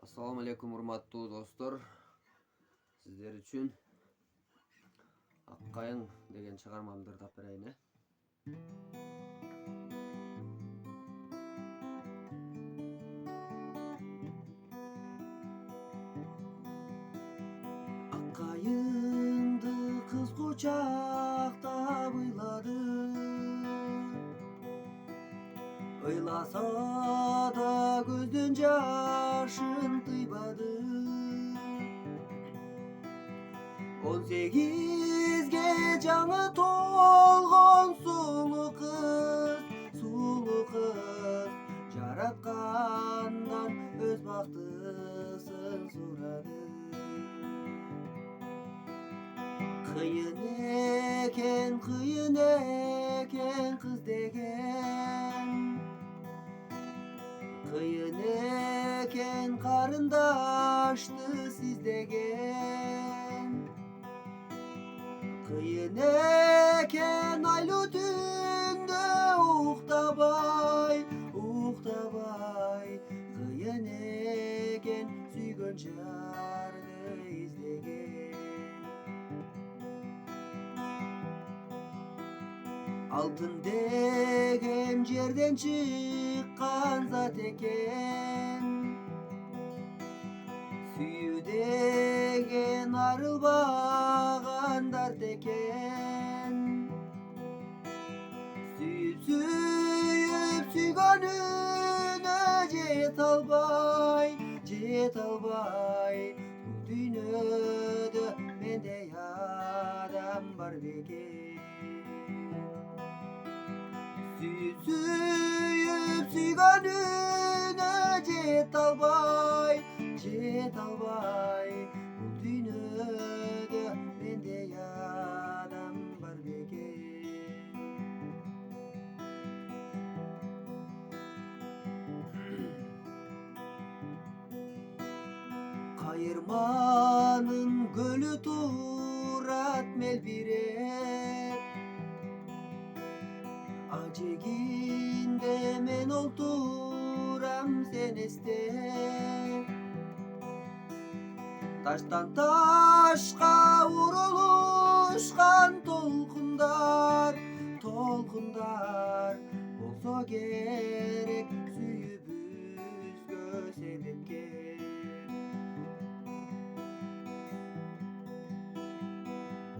Assalamu alaikum urmattуу dostор. Sizler üçün Аккайың деген чыгармамды тап берейин. Аккайыңды кыз кучактап ыйлады. Ыйласа да көздөн жашын тыйбады. 18'ge жаңы толгон сулуу кыз жараткандан өз бактысын сурады. Кыйын экен кыз деген, кыйын экен карындашты сиздеген, кыйын экен айлуу түндө уктабай, кыйын экен сүйгөн жарды издеген. Алтын деген жерден чыккан зат экен, сүйүү деген арылбаган дарт экен. Сүйүп сүйгөнүнө жете албай, бул дүйнөдө мендей адам бар бекен. Сүйүп сүйгөнүнө жете албай, бул дүйнөдө мендей адам бар бекен. Кайырманын көлү турат мелбиреп, ажегинде мен олтурам сен эстеп. Таштан ташка урулушкан толкундар болсо керек